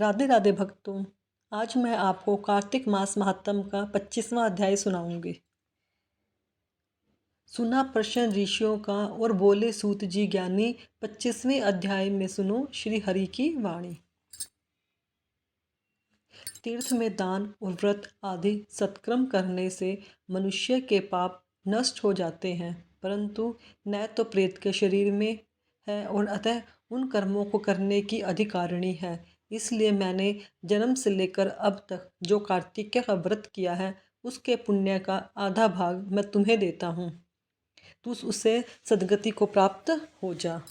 राधे राधे भक्तों। आज मैं आपको कार्तिक मास महात्म का 25वां अध्याय सुनाऊंगी। सुना प्रश्न ऋषियों का और बोले सूत जी ज्ञानी, 25वें अध्याय में सुनो श्री हरि की वाणी। तीर्थ में दान और व्रत आदि सत्कर्म करने से मनुष्य के पाप नष्ट हो जाते हैं, परंतु न तो प्रेत के शरीर में है और अतः उन कर्मों को करने की अधिकारिणी है। इसलिए मैंने जन्म से लेकर अब तक जो कार्तिकेय का व्रत किया है, उसके पुण्य का आधा भाग मैं तुम्हें देता हूँ। तू उससे सद्गति को प्राप्त हो जा।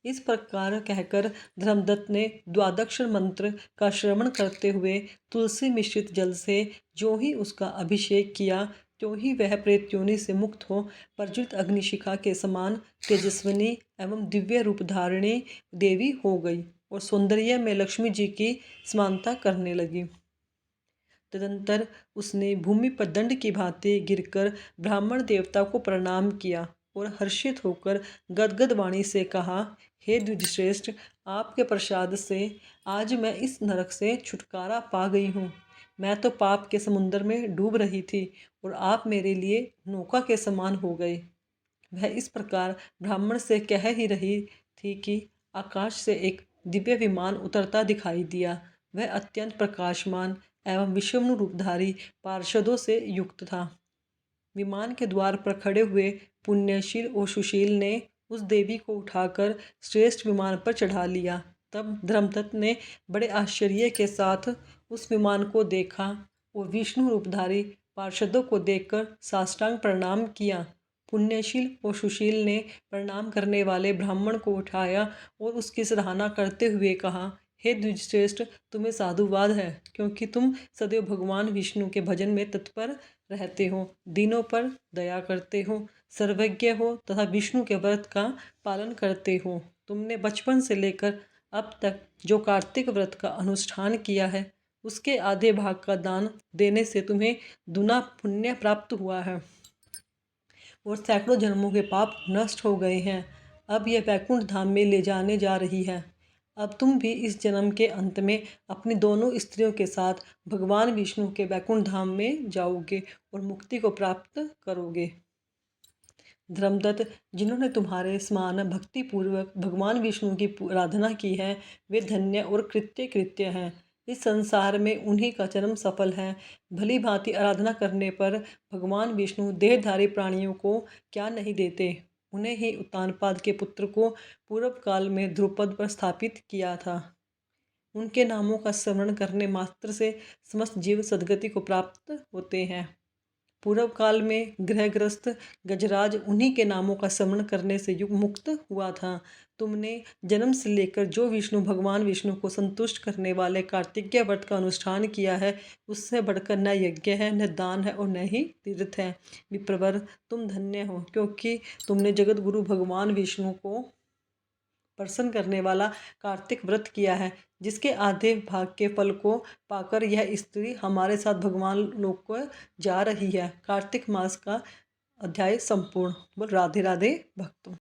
इस प्रकार कहकर धर्मदत्त ने द्वादक्षर मंत्र का श्रवण करते हुए तुलसी मिश्रित जल से जो ही उसका अभिषेक किया, त्यों ही वह प्रेत योनि से मुक्त हो प्रज्वलित अग्निशिखा के समान तेजस्विनी एवं दिव्य रूप धारिणी देवी हो गई और सौंदर्य में लक्ष्मी जी की समानता करने लगी। तदंतर उसने भूमि पर दंड की भांति गिरकर ब्राह्मण देवता को प्रणाम किया और हर्षित होकर गदगद वाणी से कहा, हे द्विजश्रेष्ठ, आपके प्रसाद से आज मैं इस नरक से छुटकारा पा गई हूँ। मैं तो पाप के समुद्र में डूब रही थी और आप मेरे लिए नौका के समान हो गए। वह इस प्रकार ब्राह्मण से कह ही रही थी कि आकाश से एक दिव्य विमान उतरता दिखाई दिया। वह अत्यंत प्रकाशमान एवं विषम रूपधारी पार्षदों से युक्त था। विमान के द्वार पर खड़े हुए पुण्यशील और सुशील ने उस देवी को उठाकर श्रेष्ठ विमान पर चढ़ा लिया। तब धर्मदत्त ने बड़े आश्चर्य के साथ उस विमान को देखा और विष्णु रूपधारी पार्षदों को देखकर साष्टांग प्रणाम किया। पुण्यशील और सुशील ने प्रणाम करने वाले ब्राह्मण को उठाया और उसकी सराहना करते हुए कहा, हे द्विजश्रेष्ठ, तुम्हें साधुवाद है, क्योंकि तुम सदैव भगवान विष्णु के भजन में तत्पर रहते हो, दीनों पर दया करते हो, सर्वज्ञ हो तथा विष्णु के व्रत का पालन करते हो। तुमने बचपन से लेकर अब तक जो कार्तिक व्रत का अनुष्ठान किया है, उसके आधे भाग का दान देने से तुम्हें दुना पुण्य प्राप्त हुआ है और सैकड़ों जन्मों के पाप नष्ट हो गए हैं। अब यह वैकुंठ धाम में ले जाने जा रही है। अब तुम भी इस जन्म के अंत में अपनी दोनों स्त्रियों के साथ भगवान विष्णु के वैकुंठ धाम में जाओगे और मुक्ति को प्राप्त करोगे। धर्मदत्त, जिन्होंने तुम्हारे समान भक्तिपूर्वक भगवान विष्णु की आराधना की है, वे धन्य और कृत्य हैं। इस संसार में उन्हीं का जन्म सफल है। भली भांति आराधना करने पर भगवान विष्णु देहधारी प्राणियों को क्या नहीं देते। उन्हें ही उत्तानपाद के पुत्र को पूर्व काल में ध्रुपद पर स्थापित किया था। उनके नामों का स्मरण करने मात्र से समस्त जीव सद्गति को प्राप्त होते हैं। पूर्व काल में ग्रहग्रस्त गजराज उन्हीं के नामों का स्मरण करने से युग मुक्त हुआ था। तुमने जन्म से लेकर जो भगवान विष्णु को संतुष्ट करने वाले कार्तिकेय व्रत का अनुष्ठान किया है, उससे बढ़कर न यज्ञ है, न दान है और न ही तीर्थ है। विप्रवर, तुम धन्य हो, क्योंकि तुमने जगत गुरु भगवान विष्णु को प्रसन्न करने वाला कार्तिक व्रत किया है, जिसके आधे भाग के फल को पाकर यह स्त्री हमारे साथ भगवान लोक को जा रही है। कार्तिक मास का अध्याय संपूर्ण। बोल राधे राधे भक्तों।